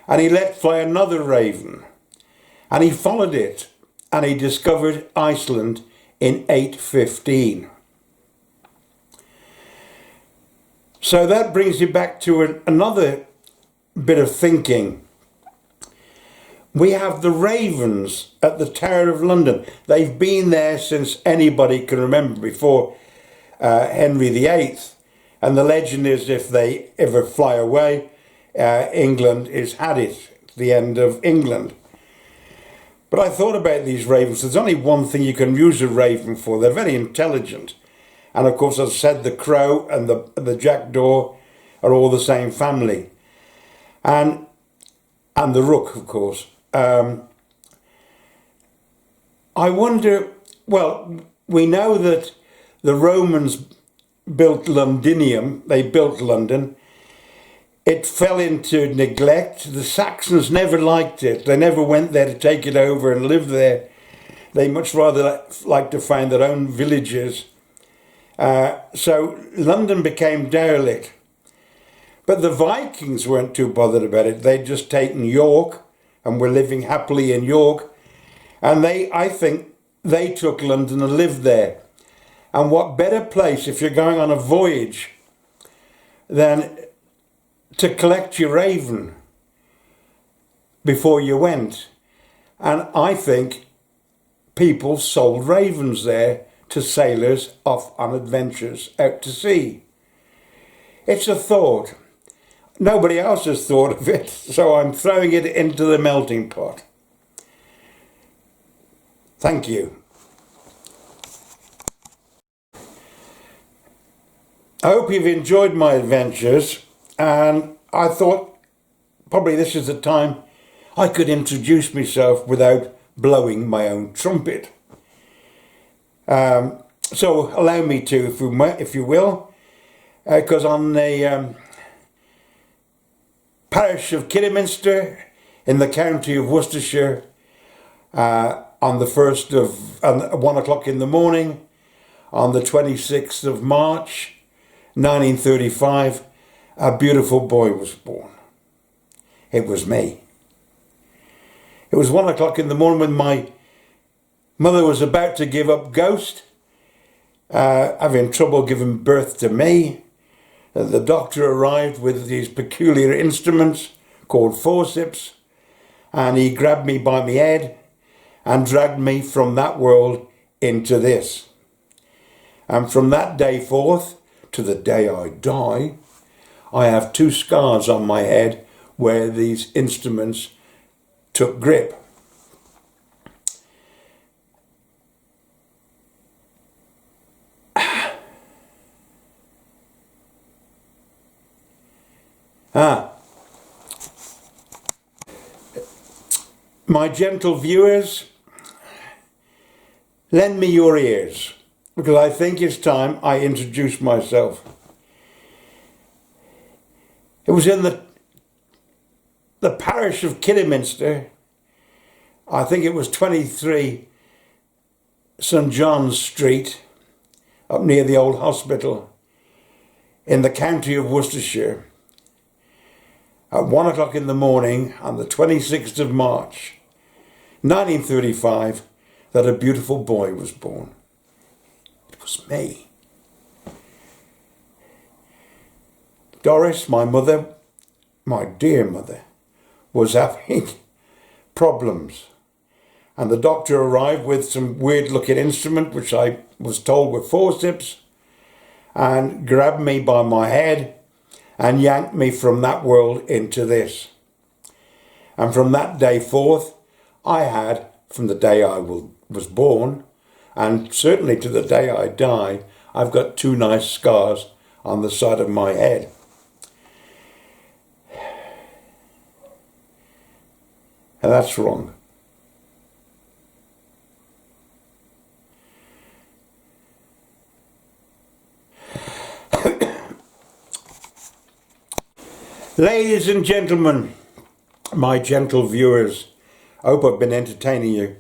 and he let fly another raven, and he followed it, and he discovered Iceland in 815. So that brings you back to another bit of thinking. We have the ravens at the Tower of London. They've been there since anybody can remember, before Henry VIII. And the legend is, if they ever fly away, England is had it, the end of England. But I thought about these ravens. There's only one thing you can use a raven for. They're very intelligent. And of course, as I said, the crow and the jackdaw are all the same family. And the rook, of course. I wonder, well, we know that the Romans built Londinium. They built London. It fell into neglect. The Saxons never liked it. They never went there to take it over and live there. They much rather like to find their own villages. So London became derelict. But the Vikings weren't too bothered about it. They'd just taken York and were living happily in York. And I think they took London and lived there. And what better place, if you're going on a voyage, than to collect your raven before you went. And I think people sold ravens there to sailors off on adventures out to sea. It's a thought. Nobody else has thought of it, so I'm throwing it into the melting pot. Thank you. I hope you've enjoyed my adventures, and I thought probably this is the time I could introduce myself without blowing my own trumpet. So allow me to, if you will, because on the parish of Kidderminster in the county of Worcestershire, on the 1st of 1 o'clock in the morning, on the 26th of March 1935, a beautiful boy was born. It was me. It was 1 o'clock in the morning when my mother was about to give up ghost, having trouble giving birth to me. The doctor arrived with these peculiar instruments called forceps, and he grabbed me by my head and dragged me from that world into this. And from that day forth to the day I die, I have 2 scars on my head where these instruments took grip. My gentle viewers, lend me your ears, because I think it's time I introduce myself. It was in the parish of Kidderminster. I think it was 23 St John's Street, up near the old hospital, in the county of Worcestershire, at 1 o'clock in the morning on the 26th of March, 1935, that a beautiful boy was born. It was me. Doris, my mother, my dear mother, was having problems. And the doctor arrived with some weird looking instrument, which I was told were forceps, and grabbed me by my head and yanked me from that world into this. And from that day forth, I had, from the day I was born, and certainly to the day I die, I've got 2 nice scars on the side of my head. And that's wrong. Ladies and gentlemen, my gentle viewers, I hope I've been entertaining you.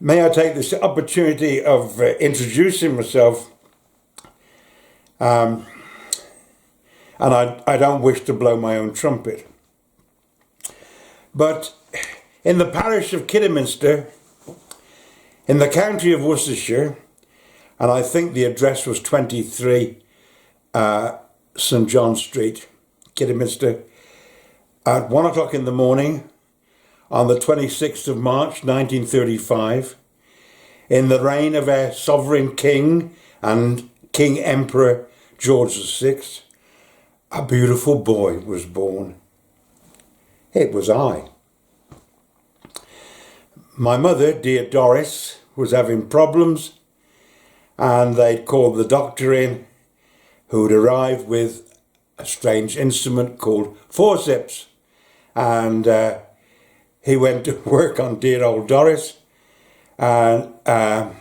May I take this opportunity of introducing myself, and I don't wish to blow my own trumpet. But in the parish of Kidderminster, in the county of Worcestershire, and I think the address was 23 St John's Street, Kidderminster, at 1 o'clock in the morning on the 26th of March 1935, in the reign of our sovereign king and King Emperor George VI, a beautiful boy was born. It was I. My mother, dear Doris, was having problems, and they'd called the doctor in, who'd arrived with a strange instrument called forceps, and he went to work on dear old Doris, and I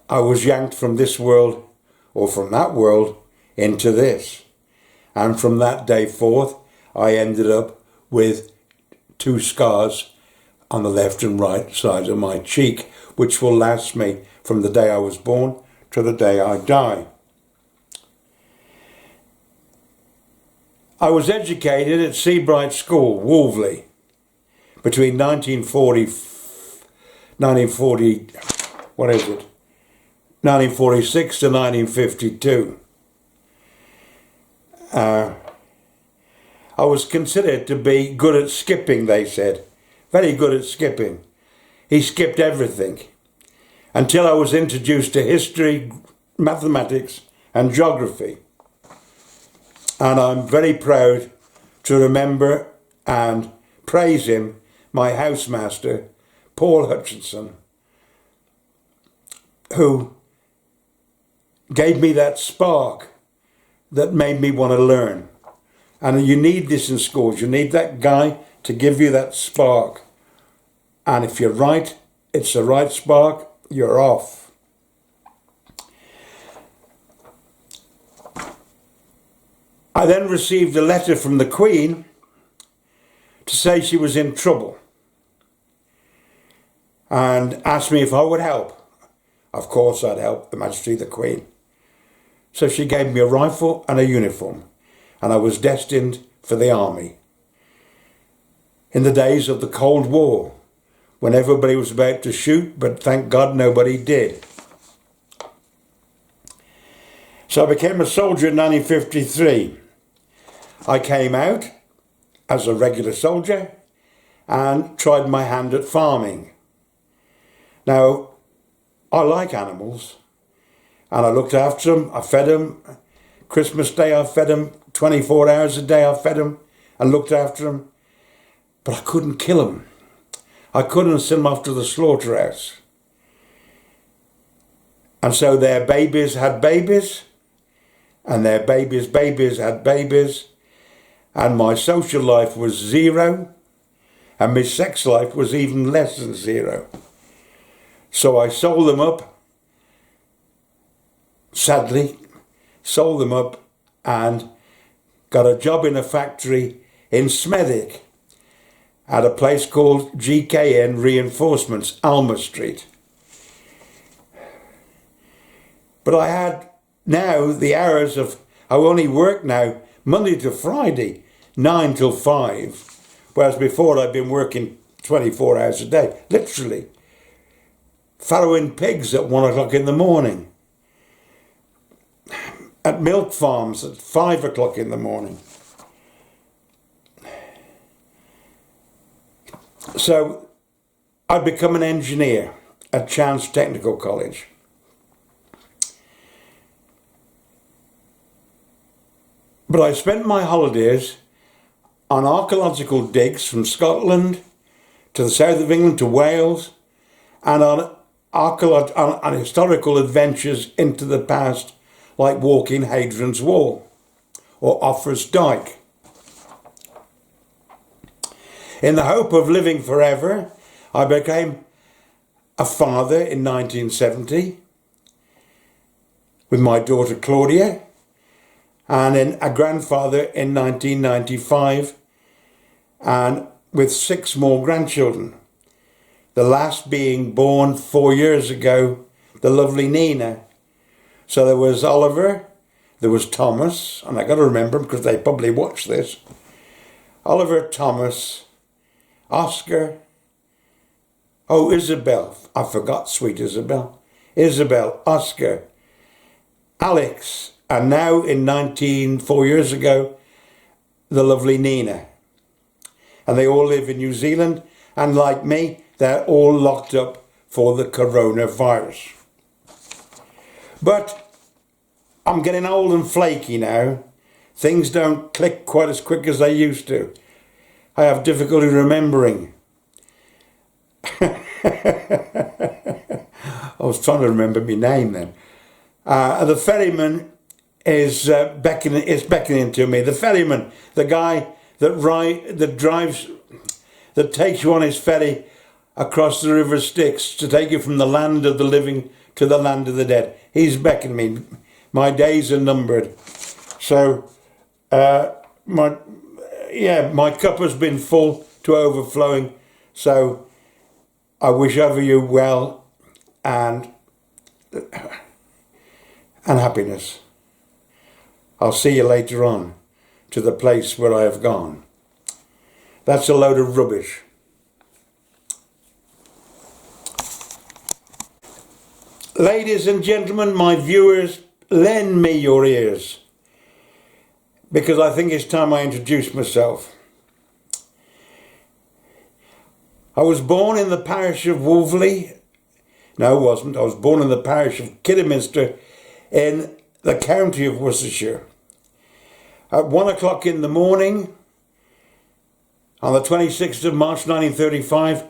was yanked from this world, or from that world, into this. And from that day forth, I ended up with 2 scars on the left and right side of my cheek, which will last me from the day I was born to the day I die. I was educated at Seabright School, Wolveley, between 1946 to 1952. I was considered to be good at skipping, they said. Very good at skipping. He skipped everything, until I was introduced to history, mathematics and geography. And I'm very proud to remember and praise him, my housemaster, Paul Hutchinson, who gave me that spark that made me want to learn. And you need this in schools. You need that guy to give you that spark. And if you're right, it's the right spark, you're off. I then received a letter from the Queen to say she was in trouble and asked me if I would help. Of course I'd help, Her Majesty the Queen. So she gave me a rifle and a uniform, and I was destined for the army. In the days of the Cold War, when everybody was about to shoot, but thank God nobody did. So I became a soldier in 1953. I came out as a regular soldier, and tried my hand at farming. Now, I like animals, and I looked after them, I fed them. Christmas Day I fed them, 24 hours a day I fed them and looked after them. But I couldn't kill them. I couldn't send them off to the slaughterhouse. And so their babies had babies, and their babies had babies, and my social life was zero, and my sex life was even less than zero. So I sold them up, sadly, sold them up and got a job in a factory in Smethwick at a place called GKN Reinforcements, Alma Street. But I had now the hours of, I only work now Monday to Friday, 9 till 5, whereas before I'd been working 24 hours a day, literally. Farrowing pigs at 1 o'clock in the morning. At milk farms at 5 o'clock in the morning. So I'd become an engineer at Chance Technical College. But I spent my holidays on archaeological digs from Scotland to the south of England to Wales, and on historical adventures into the past, like walking Hadrian's Wall or Offa's Dyke. In the hope of living forever, I became a father in 1970 with my daughter Claudia, and then a grandfather in 1995, and with 6 more grandchildren. The last being born 4 years ago, the lovely Nina. So there was Oliver, there was Thomas, and I got to remember them because they probably watch this. Oliver, Thomas, Oscar, Isabel, I forgot sweet Isabel. Isabel, Oscar, Alex, and now in 4 years ago, the lovely Nina. And they all live in New Zealand, and like me, they're all locked up for the coronavirus. But I'm getting old and flaky now. Things don't click quite as quick as they used to. I have difficulty remembering. I was trying to remember my name then. The ferryman is beckoning to me. The ferryman, the guy that takes you on his ferry across the River Styx to take you from the land of the living to the land of the dead. He's beckoning me. My days are numbered. So my cup has been full to overflowing. So I wish over you well and happiness. I'll see you later on to the place where I have gone. That's a load of rubbish. Ladies and gentlemen, my viewers, lend me your ears, because I think it's time I introduce myself. I was born in the parish of Wolverley. No, I wasn't. I was born in the parish of Kidderminster in the county of Worcestershire. At 1 o'clock in the morning, on the 26th of March 1935,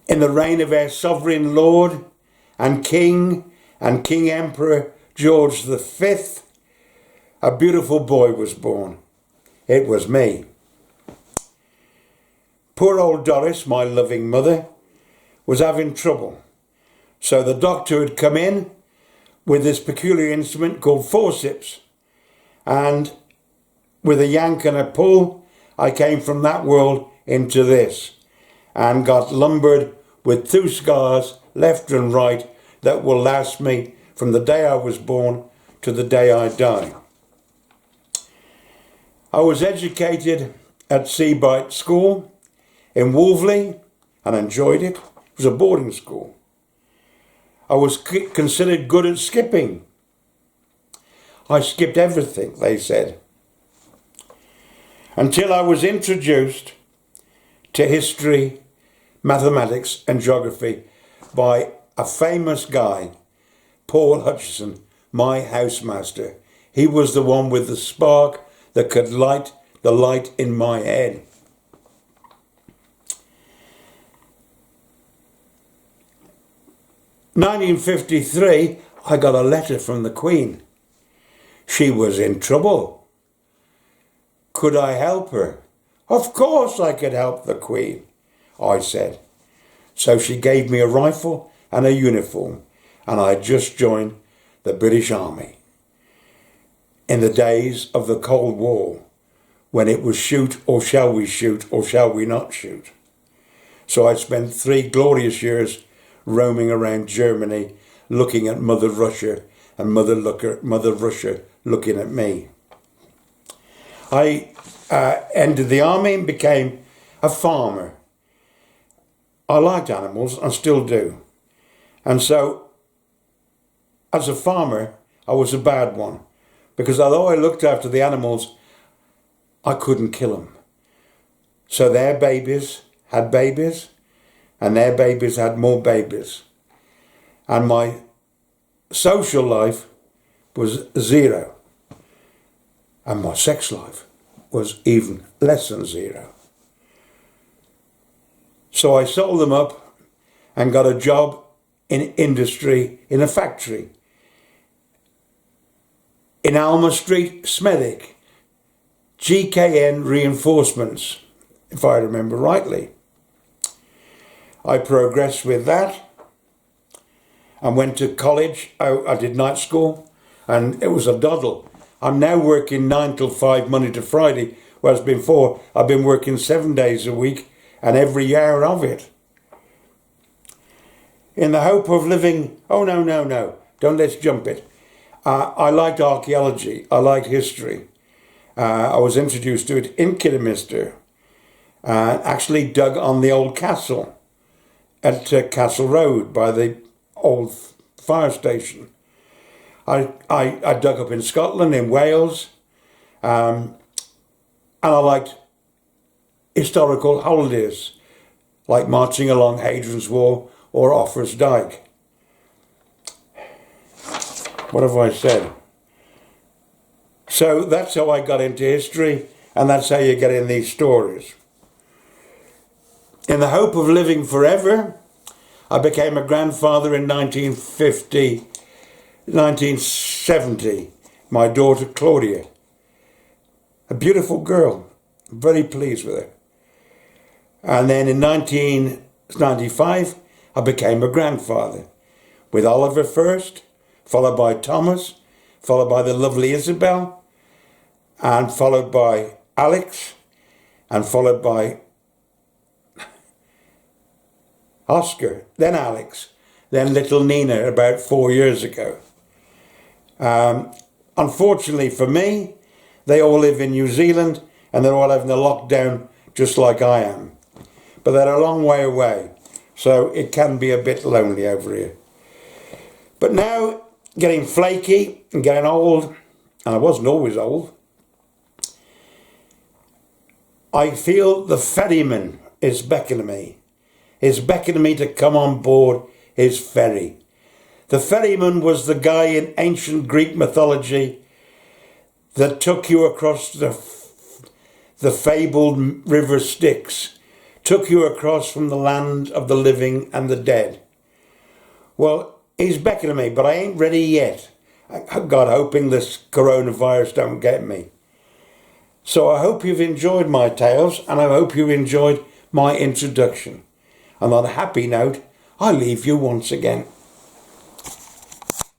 in the reign of our sovereign Lord and King Emperor George V, a beautiful boy was born. It was me. Poor old Doris, my loving mother, was having trouble. So the doctor had come in with this peculiar instrument called forceps, and with a yank and a pull, I came from that world into this and got lumbered with 2 scars, left and right, that will last me from the day I was born to the day I die. I was educated at Seabright School in Wolverley and enjoyed it. It was a boarding school. I was considered good at skipping. I skipped everything, they said. until I was introduced to history, mathematics and geography by a famous guy, Paul Hutchison, my housemaster. He was the one with the spark that could light the light in my head. In 1953, I got a letter from the Queen. She was in trouble. Could I help her? Of course I could help the Queen, I said. So she gave me a rifle and a uniform, and I had just joined the British Army. In the days of the Cold War, when it was shoot or shall we not shoot. So I spent 3 glorious years roaming around Germany, looking at Mother Russia, and Mother Russia looking at me. I entered the army and became a farmer. I liked animals and still do. And so, as a farmer, I was a bad one. Because although I looked after the animals, I couldn't kill them. So their babies had babies, and their babies had more babies. And my social life was 0. And my sex life was even less than 0. So I sold them up and got a job in industry in a factory in Alma Street, Smethwick, GKN Reinforcements, if I remember rightly. I progressed with that and went to college. I did night school, and it was a doddle. I'm now working 9 till 5 Monday to Friday, whereas before I've been working 7 days a week and every hour of it. In the hope of living, oh no, don't let's jump it. I liked archaeology, I liked history. I was introduced to it in Kidderminster, actually dug on the old castle at Castle Road by the old fire station. I dug up in Scotland, in Wales, and I liked historical holidays, like marching along Hadrian's Wall or Offa's Dyke. What have I said? So that's how I got into history, and that's how you get in these stories. In the hope of living forever, I became a grandfather in 1970. My daughter Claudia, a beautiful girl, I'm very pleased with her. And then in 1995, I became a grandfather with Oliver first, followed by Thomas, followed by the lovely Isabel, and followed by Alex, and followed by Oscar, then Alex, then little Nina about 4 years ago. Unfortunately for me, they all live in New Zealand and they're all having a lockdown just like I am. But they're a long way away, so it can be a bit lonely over here. But now, getting flaky and getting old, and I wasn't always old, I feel the ferryman is beckoning me. He's beckoning me to come on board his ferry. The ferryman was the guy in ancient Greek mythology that took you across the fabled river Styx, took you across from the land of the living and the dead. Well, he's beckoning me, but I ain't ready yet. God, hoping this coronavirus don't get me. So I hope you've enjoyed my tales, and I hope you enjoyed my introduction. And on a happy note, I leave you once again.